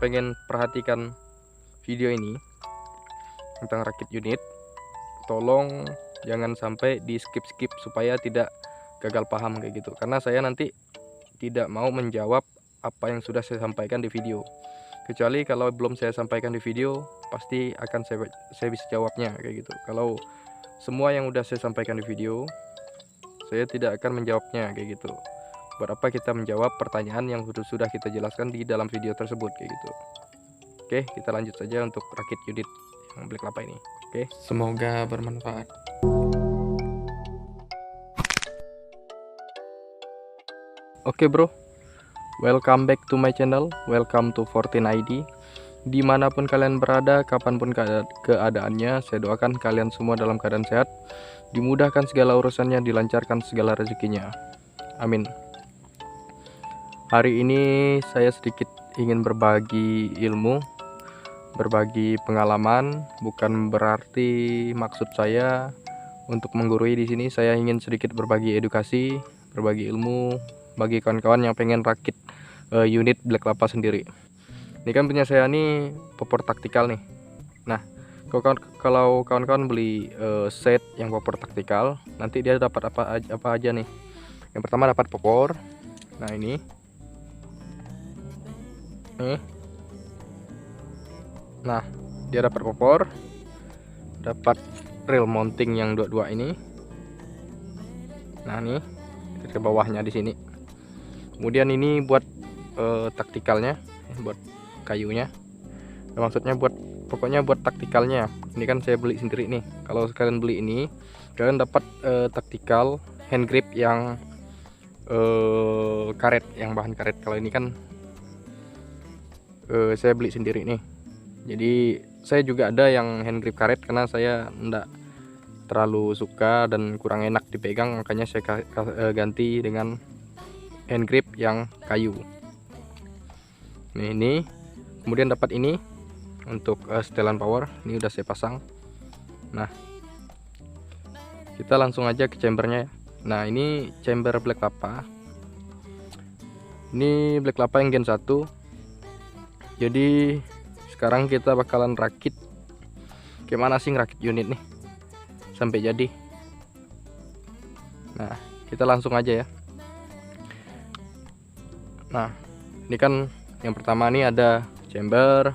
pengen perhatikan video ini tentang rakit unit, tolong jangan sampai di skip supaya tidak gagal paham kayak gitu, karena saya nanti tidak mau menjawab apa yang sudah saya sampaikan di video, kecuali kalau belum saya sampaikan di video pasti akan saya bisa jawabnya kayak gitu. Kalau semua yang udah saya sampaikan di video, saya tidak akan menjawabnya kayak gitu. Buat apa kita menjawab pertanyaan yang sudah kita jelaskan di dalam video tersebut kayak gitu. Oke, kita lanjut saja untuk rakit unit yang black lava ini. Oke, semoga bermanfaat. Oke bro, welcome back to my channel, welcome to 14 ID. Dimanapun kalian berada, kapanpun keadaannya, saya doakan kalian semua dalam keadaan sehat, dimudahkan segala urusannya, dilancarkan segala rezekinya, amin. Hari ini saya sedikit ingin berbagi ilmu, berbagi pengalaman, bukan berarti maksud saya untuk menggurui di sini. Saya ingin sedikit berbagi edukasi, berbagi ilmu bagi kawan-kawan yang pengen rakit unit black lava sendiri. Ini kan punya saya nih popor taktikal nih. Nah, kalau kawan-kawan beli set yang popor taktikal, nanti dia dapat apa aja nih. Yang pertama dapat popor. Nah, ini. Nah, dia dapat popor, dapat rail mounting yang dua ini. Nah, nih ke bawahnya di sini. Kemudian ini buat taktikalnya, buat kayunya. Nah, maksudnya pokoknya buat taktikalnya. Ini kan saya beli sendiri nih. Kalau kalian beli ini, kalian dapat taktikal hand grip yang karet, yang bahan karet. Kalau ini kan saya beli sendiri nih. Jadi saya juga ada yang hand grip karet karena saya enggak terlalu suka dan kurang enak dipegang, makanya saya ganti dengan hand grip yang kayu. Ini kemudian dapat ini untuk setelan power, ini udah saya pasang. Nah, kita langsung aja ke chambernya. Nah, ini chamber black lava, ini black lava yang gen 1. Jadi sekarang kita bakalan rakit. Gimana sih ngerakit unit nih sampai jadi? Nah, kita langsung aja ya. Nah, ini kan yang pertama nih ada chamber,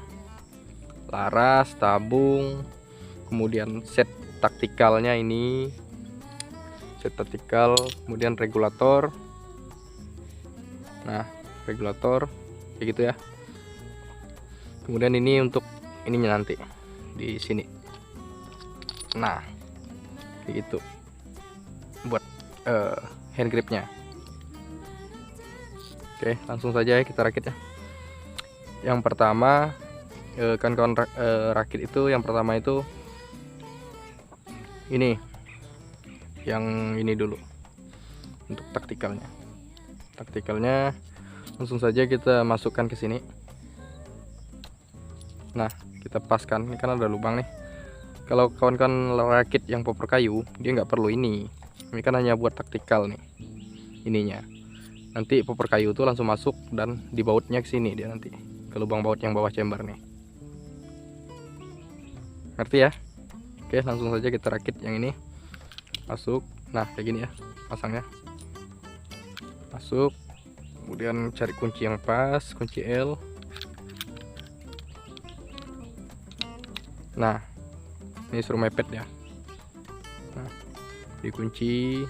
laras, tabung, kemudian set taktikalnya ini, set taktikal, kemudian regulator. Nah, regulator kayak gitu ya. Kemudian ini untuk ininya nanti di sini. Nah, kayak gitu buat hand gripnya. Oke, langsung saja ya kita rakit ya. Yang pertama kan kawan rakit itu, yang pertama itu ini, yang ini dulu untuk taktikalnya. Taktikalnya langsung saja kita masukkan ke sini. Nah, kita paskan. Ini kan ada lubang nih. Kalau kawan-kawan rakit yang popor kayu, dia nggak perlu ini. Ini kan hanya buat taktikal nih ininya. Nanti popor kayu itu langsung masuk dan dibautnya ke sini dia nanti, ke lubang baut yang bawah chamber nih. Ngerti ya? Oke, langsung saja kita rakit yang ini. Masuk. Nah, kayak gini ya pasangnya. Masuk. Kemudian cari kunci yang pas, kunci L. Nah, ini suruh mepet ya. Nah, dikunci,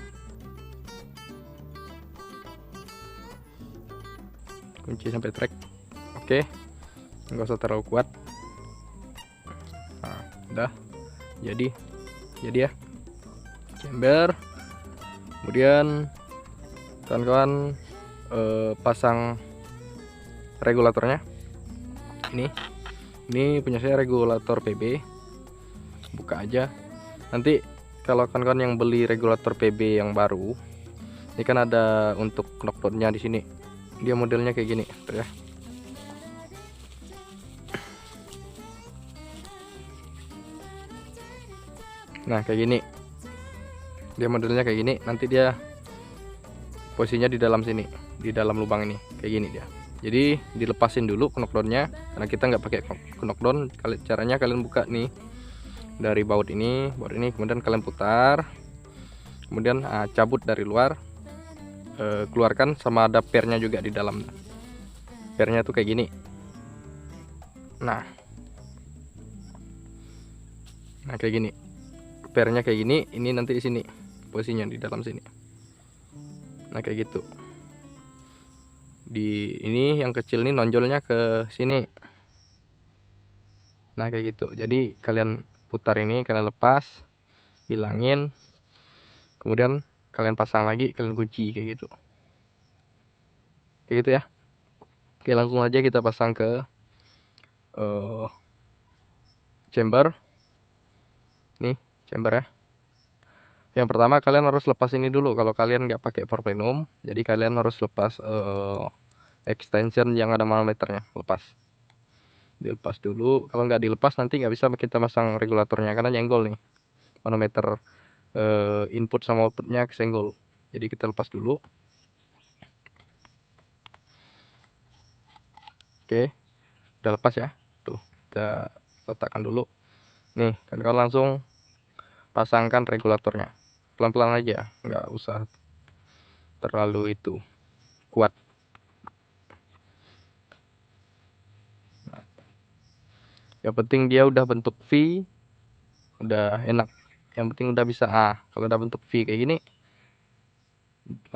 kunci sampai track. Oke, nggak usah terlalu kuat. Nah, udah jadi ya chamber. Kemudian kawan-kawan pasang regulatornya. Ini punya saya regulator PB. Buka aja. Nanti kalau kawan-kawan yang beli regulator PB yang baru, ini kan ada untuk knockdownnya di sini. Dia modelnya kayak gini, tuh ya. Nah, kayak gini. Dia modelnya kayak gini. Nanti dia posisinya di dalam sini, di dalam lubang ini, kayak gini dia. Jadi dilepasin dulu knockdownnya, karena kita nggak pakai knockdown. Caranya kalian buka nih dari baut ini, kemudian kalian putar, kemudian cabut dari luar, keluarkan, sama ada pernya juga di dalam. Pernya tuh kayak gini. Nah kayak gini, pernya kayak gini. Ini nanti di sini posisinya, di dalam sini. Nah kayak gitu. Di ini yang kecil nih nonjolnya ke sini. Nah kayak gitu. Jadi kalian putar ini, kalian lepas, hilangin, kemudian kalian pasang lagi, kalian kunci kayak gitu. Kayak gitu ya. Oke, langsung aja kita pasang ke chamber. Nih chamber ya. Yang pertama kalian harus lepas ini dulu. Kalau kalian nggak pakai for plenum, jadi kalian harus lepas extension yang ada manometernya. Dilepas dulu. Kalau nggak dilepas nanti nggak bisa kita pasang regulatornya, karena nyenggol nih manometer, input sama outputnya kesenggol. Jadi kita lepas dulu. Oke, udah lepas ya. Tuh, kita letakkan dulu. Nih, kalian langsung pasangkan regulatornya. Pelan-pelan aja, nggak usah terlalu itu kuat. Yang penting dia udah bentuk V, udah enak. Yang penting udah bisa kalau udah bentuk V kayak gini,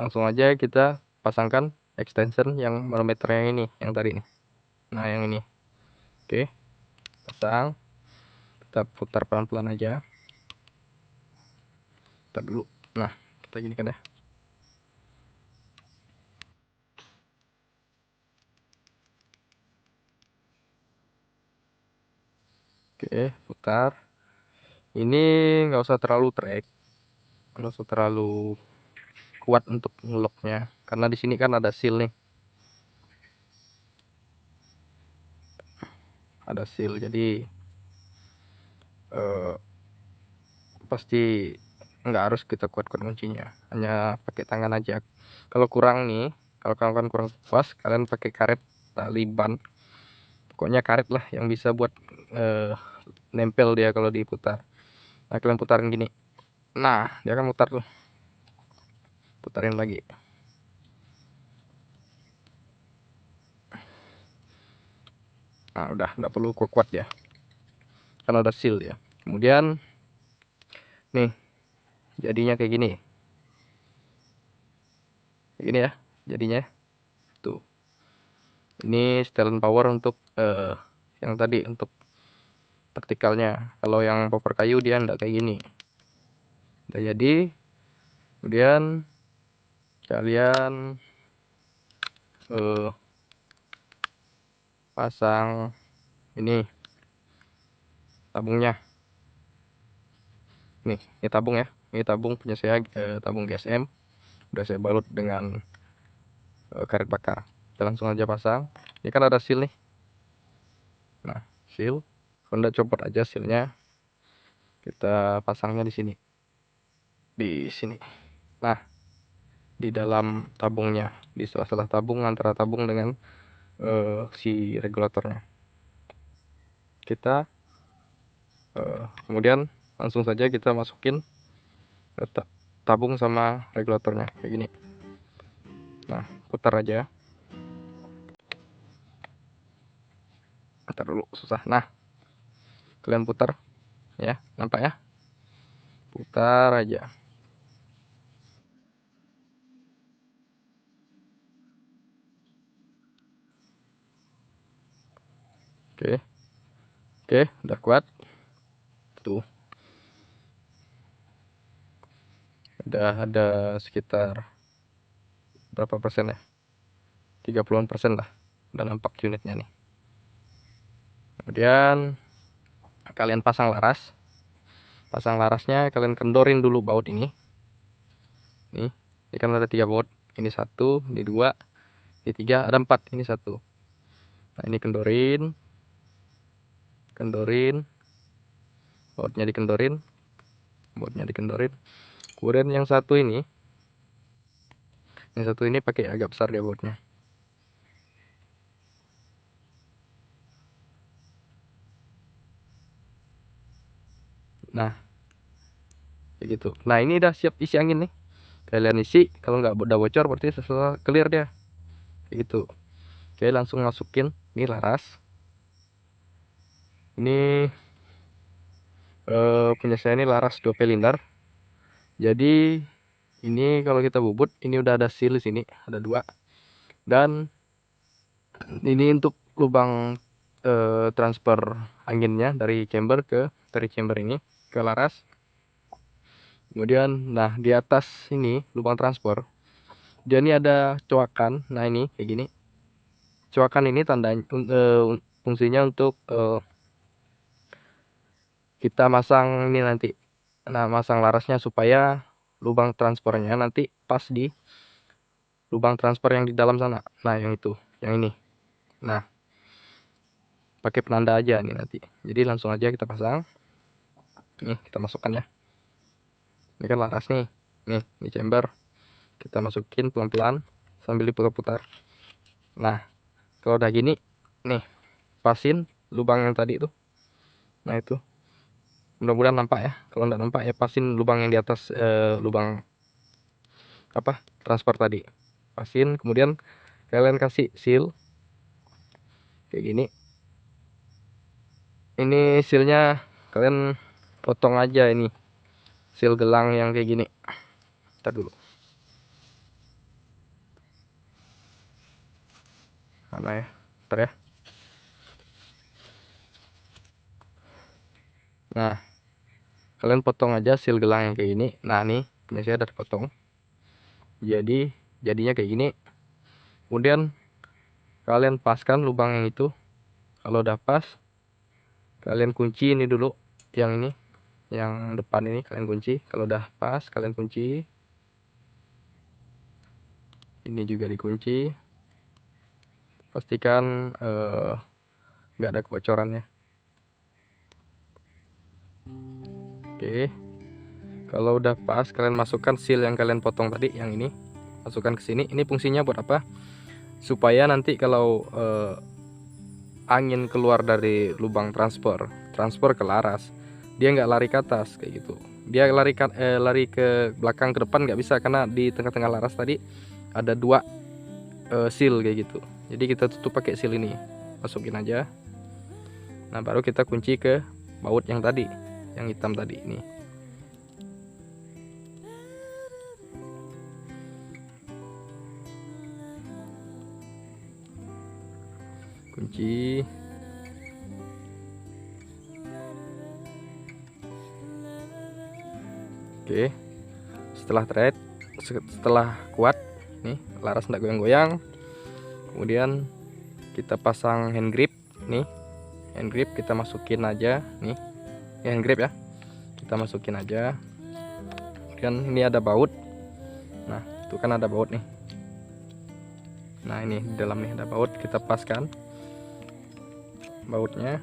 langsung aja kita pasangkan extension yang manometernya ini, yang tadi nih. Nah yang ini. Oke, pasang. Kita putar pelan-pelan aja. Putar dulu. Nah kita gini kan ya. Oke, putar. Ini nggak usah terlalu trek, nggak usah terlalu kuat untuk ngeloknya, karena di sini kan ada seal nih, ada seal. Jadi pasti nggak harus kita kuat-kuat kuncinya, hanya pakai tangan aja. Kalau kurang nih, kalau kalian kurang puas, kalian pakai karet tali ban, pokoknya karet lah yang bisa buat nempel dia kalau diputar. Nah kalian putarin gini, nah dia akan mutar tuh, putarin lagi. Nah udah, nggak perlu kuat-kuat ya, karena ada seal ya. Kemudian nih jadinya kayak gini ya jadinya tuh. Ini setelan power untuk yang tadi, untuk vertikalnya. Kalau yang popper kayu dia enggak kayak gini. Udah jadi. Kemudian kalian pasang ini tabungnya. Nih, ini tabung ya. Ini tabung punya saya, tabung GSM. Udah saya balut dengan karet bakar. Kita langsung aja pasang. Ini kan ada seal nih. Nah, seal. Kalau enggak copot aja sealnya. Kita pasangnya di sini. Di sini. Nah, di dalam tabungnya, di sela-sela tabung, antara tabung dengan si regulatornya. Kita kemudian langsung saja kita masukin tabung sama regulatornya kayak gini. Nah putar aja, putar dulu, susah. Nah kalian putar ya, nampak ya, putar aja. Oke, oke, udah kuat tuh. Ada sekitar berapa persen ya, 30% lah, udah nampak unitnya nih. Kemudian kalian pasang larasnya, kalian kendorin dulu baut ini. Ini kan ada 3 baut, ini 1, ini 2, ini 3, ada 4, ini 1. Nah ini kendorin bautnya, dikendorin. Kemudian yang satu ini pakai agak besar dia bautnya. Nah kayak gitu. Nah ini udah siap isi angin nih, kalian isi. Kalau nggak udah bocor berarti setelah clear dia kayak gitu. Oke, langsung masukin ini laras. Ini punya saya ini laras 2 pelindar. Jadi ini kalau kita bubut ini udah ada seal di sini, ada 2. Dan ini untuk lubang transfer anginnya dari chamber ini ke laras. Kemudian nah di atas ini lubang transfer dia ini ada coakan. Nah ini kayak gini. Coakan ini tanda fungsinya untuk kita masang ini nanti. Nah, masang larasnya supaya lubang transfernya nanti pas di lubang transfer yang di dalam sana. Nah, yang itu, yang ini. Nah, pakai penanda aja nih nanti. Jadi langsung aja kita pasang. Nih, kita masukkan ya. Ini kan laras nih. Nih, ini chamber. Kita masukin pelan-pelan sambil diputar-putar. Nah, kalau udah gini, nih, pasin lubang yang tadi itu. Nah, itu. Mudah-mudahan nampak ya. Kalau nggak nampak ya pasin lubang yang di atas lubang apa transfer tadi. Pasin, kemudian kalian kasih seal kayak gini. Ini sealnya kalian potong aja ini, seal gelang yang kayak gini. Ntar dulu. Mana ya? Ntar ya. Nah, kalian potong aja seal gelang yang kayak gini. Nah, nih, ini saya udah potong. Jadi, jadinya kayak gini. Kemudian kalian paskan lubang yang itu. Kalau udah pas, kalian kunci ini dulu. Yang ini, yang depan ini kalian kunci. Kalau udah pas, kalian kunci. Ini juga dikunci. Pastikan nggak ada kebocorannya. Oke. Kalau udah pas, kalian masukkan seal yang kalian potong tadi, yang ini. Masukkan ke sini. Ini fungsinya buat apa? Supaya nanti kalau angin keluar dari lubang transfer ke laras, dia nggak lari ke atas kayak gitu. Dia lari ke belakang ke depan nggak bisa, karena di tengah-tengah laras tadi ada 2 seal kayak gitu. Jadi kita tutup pakai seal ini. Masukin aja. Nah, baru kita kunci ke baut yang tadi, yang hitam tadi ini. Kunci. Oke. Setelah kuat nih, laras nggak goyang-goyang. Kemudian kita pasang hand grip nih. Hand grip kita masukin aja nih. Ini hand grip ya. Kita masukin aja. Kemudian ini ada baut. Nah, itu kan ada baut nih. Nah, ini di dalam nih ada baut, kita paskan bautnya.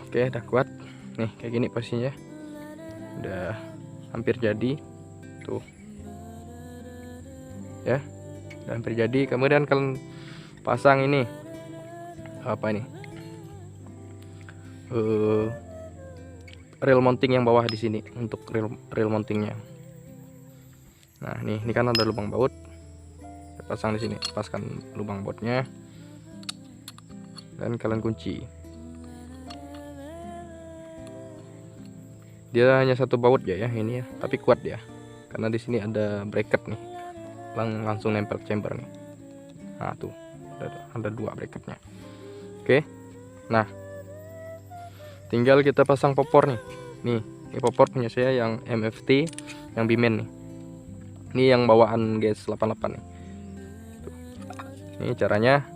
Oke, udah kuat nih kayak gini posisinya. Udah hampir jadi tuh ya, udah hampir jadi. Kemudian kalian pasang ini apa ini reel mounting yang bawah di sini untuk reel mountingnya. Nah, ini kan ada lubang baut, kita pasang di sini. Paskan lubang bautnya dan kalian kunci. Dia hanya 1 baut ya ini ya, tapi kuat ya, karena di sini ada bracket nih, langsung nempel chamber nih. Nah, tuh ada 2 bracketnya. Oke, nah tinggal kita pasang popor nih. Ini popor punya saya yang MFT, yang Bimen nih. Ini yang bawaan GS88 nih. Tuh. Ini caranya,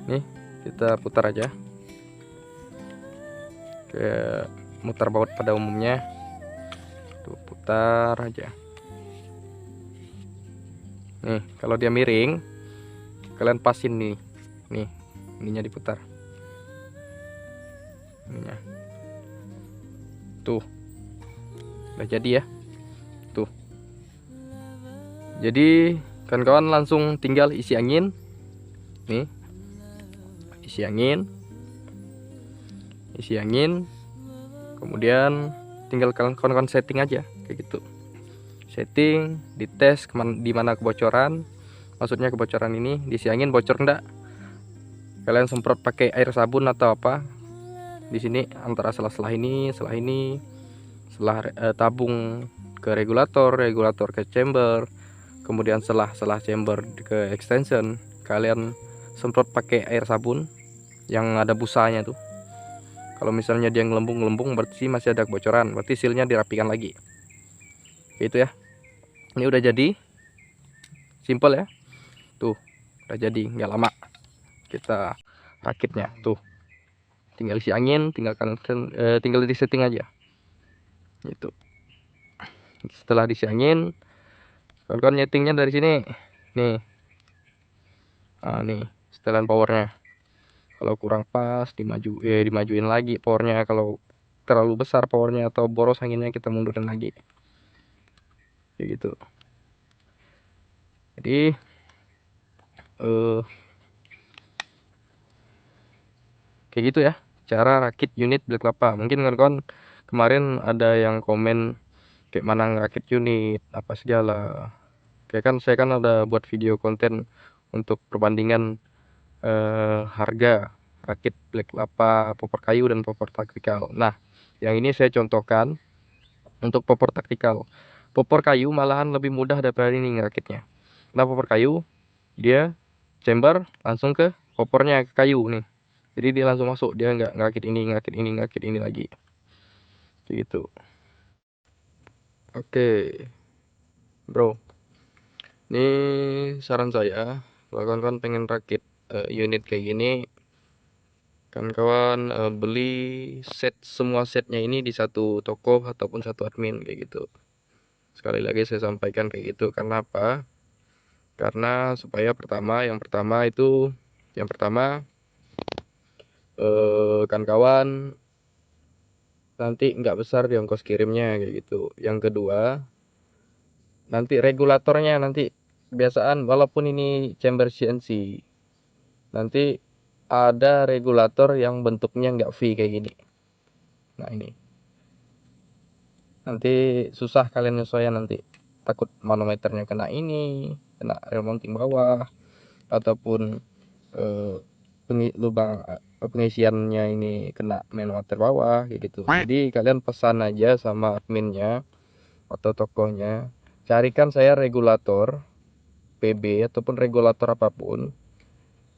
nih kita putar aja. Kayak mutar baut pada umumnya. Tuh, putar aja. Nih, kalau dia miring, kalian pasin nih. Nih, ininya diputar. Ininya. Tuh. Udah jadi ya. Tuh. Jadi kawan-kawan langsung tinggal isi angin nih, isi angin, kemudian tinggal kawan-kawan setting aja kayak gitu, setting, dites di mana kebocoran, maksudnya kebocoran ini diisi angin bocor enggak, kalian semprot pakai air sabun atau apa di sini antara selah-selah ini, tabung ke regulator ke chamber, kemudian selah chamber ke extension, kalian semprot pakai air sabun yang ada busanya tuh. Kalau misalnya dia ngelembung berarti masih ada kebocoran, berarti sealnya dirapikan lagi gitu ya. Ini udah jadi, simple ya tuh, udah jadi, nggak lama kita rakitnya tuh, tinggal isi angin, tinggal di setting aja gitu. Setelah diisi angin, kawan-kawan nyetingnya dari sini nih. Nah, nih setelan powernya, kalau kurang pas dimajuin lagi powernya, kalau terlalu besar powernya atau boros anginnya kita mundurin lagi kayak gitu. Jadi kayak gitu ya cara rakit unit Black Lapa. Mungkin kawan-kawan kemarin ada yang komen kayak mana ngerakit unit apa segala, kayak kan saya kan ada buat video konten untuk perbandingan harga rakit Black Lapa, popor kayu dan popor taktikal. Nah, yang ini saya contohkan untuk popor taktikal. Popor kayu malahan lebih mudah daripada ini ngerakitnya. Nah, popor kayu dia chamber langsung ke popornya, ke kayu nih. Jadi dia langsung masuk, dia nggak ngerakit ini lagi. Gitu. Oke, bro. Ini saran saya, kalau kawan-kawan pengen rakit unit kayak gini, kawan-kawan beli semua setnya ini di satu toko ataupun satu admin kayak gitu. Sekali lagi saya sampaikan kayak gitu, karena apa? Karena supaya yang pertama kawan-kawan nanti nggak besar di ongkos kirimnya kayak gitu. Yang kedua, nanti regulatornya nanti kebiasaan, walaupun ini chamber CNC, nanti ada regulator yang bentuknya nggak V kayak gini. Nah, ini nanti susah kalian nyesuaian, nanti takut manometernya kena rel mounting bawah, ataupun lubang pengisiannya ini kena main water bawah kayak gitu. Jadi kalian pesan aja sama adminnya atau tokonya, carikan saya regulator PB ataupun regulator apapun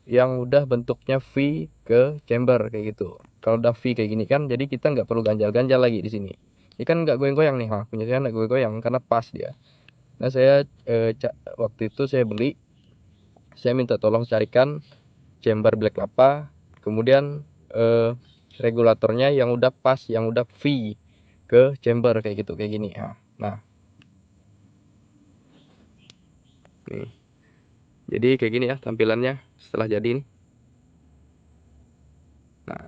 yang udah bentuknya V ke chamber kayak gitu. Kalau udah V kayak gini kan, jadi kita nggak perlu ganjal-ganjal lagi di sini. Ini kan nggak goyang-goyang nih, punya saya nggak goyang-goyang karena pas dia. Nah, saya waktu itu saya beli, saya minta tolong carikan chamber Black Lapa, kemudian regulatornya yang udah pas, yang udah V ke chamber kayak gitu, kayak gini ya. Nah, nih, jadi kayak gini ya tampilannya setelah jadi nih. Nah,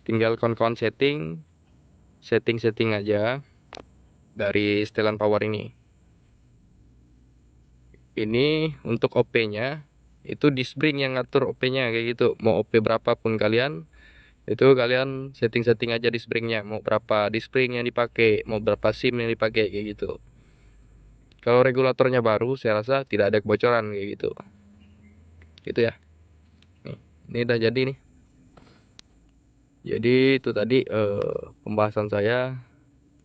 tinggal kawan-kawan setting aja dari setelan power ini. Ini untuk OP-nya itu di spring yang ngatur OP-nya kayak gitu. Mau OP berapapun kalian, itu kalian setting aja di springnya, mau berapa di spring yang dipakai, mau berapa SIM yang dipakai kayak gitu. Kalau regulatornya baru, saya rasa tidak ada kebocoran kayak gitu. Gitu ya. Nih, ini udah jadi nih. Jadi itu tadi pembahasan saya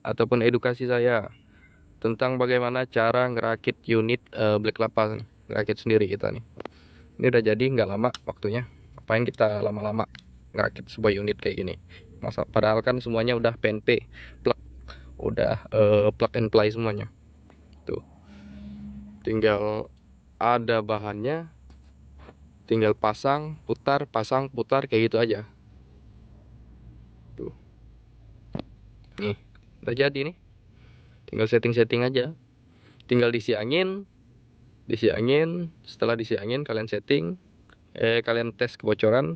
ataupun edukasi saya tentang bagaimana cara ngerakit unit Black Lapa, ngerakit sendiri kita nih. Ini udah jadi, nggak lama waktunya. Apain kita lama-lama ngerakit sebuah unit kayak gini? Padahal kan semuanya udah PNP, plug, udah plug and play semuanya. Tuh, tinggal ada bahannya, tinggal pasang putar kayak gitu aja. Tuh, nih udah jadi nih. Tinggal setting aja. Tinggal diisi angin. Setelah diisi angin kalian setting, kalian tes kebocoran.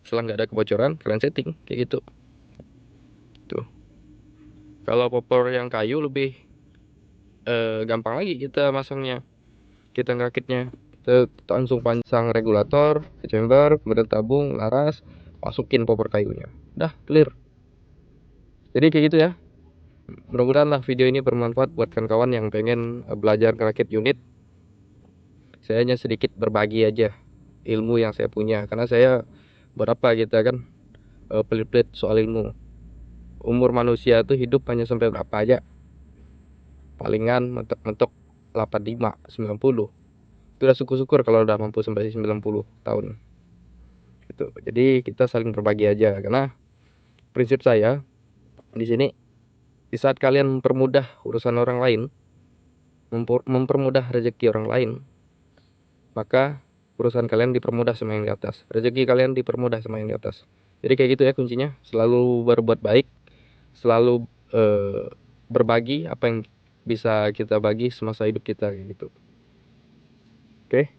Setelah nggak ada kebocoran, kalian setting kayak gitu. Tuh, kalau popor yang kayu lebih gampang lagi kita masangnya. kita ngerakitnya. Kita langsung pasang regulator ke chamber, kemudian tabung, laras, masukin popor kayunya, udah clear. Jadi kayak gitu ya. Mudah-mudahan lah video ini bermanfaat buat kawan-kawan yang pengen belajar ngerakit unit. Saya hanya sedikit berbagi aja ilmu yang saya punya, karena saya berapa kita kan pelit-pelit soal ilmu. Umur manusia itu hidup hanya sampai berapa aja, palingan mentok-mentok 85 90. Itu udah syukur-syukur kalau udah mampu sampai 90 tahun gitu. Jadi kita saling berbagi aja, karena prinsip saya di sini, di saat kalian mempermudah urusan orang lain, mempermudah rezeki orang lain, maka urusan kalian dipermudah sama yang di atas, rezeki kalian dipermudah sama yang di atas. Jadi kayak gitu ya kuncinya, selalu berbuat baik, selalu berbagi apa yang bisa kita bagi semasa hidup kita kayak gitu. Oke,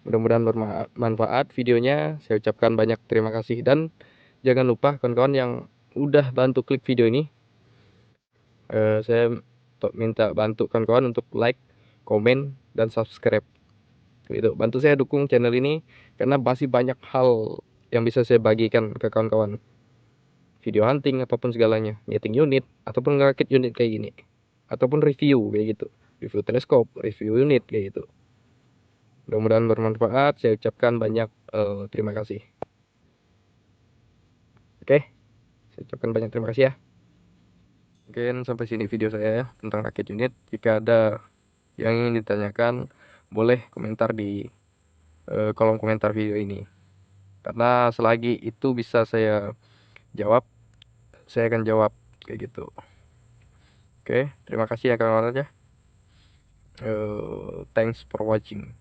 mudah-mudahan bermanfaat videonya. Saya ucapkan banyak terima kasih, dan jangan lupa kawan-kawan yang udah bantu klik video ini, saya minta bantu kawan-kawan untuk like, komen, dan subscribe gitu. Bantu saya dukung channel ini, karena masih banyak hal yang bisa saya bagikan ke kawan-kawan. Video hunting apapun segalanya, nyeting unit ataupun ngerakit unit kayak gini, ataupun review kayak gitu, review teleskop, review unit kayak gitu. Mudah-mudahan bermanfaat. Saya ucapkan banyak terima kasih. Oke, saya ucapkan banyak terima kasih ya. Mungkin sampai sini video saya ya tentang rakit unit. Jika ada yang ingin ditanyakan, boleh komentar di kolom komentar video ini. Karena selagi itu bisa saya jawab, saya akan jawab kayak gitu. Oke, terima kasih ya kawan-kawan ya. Thanks for watching.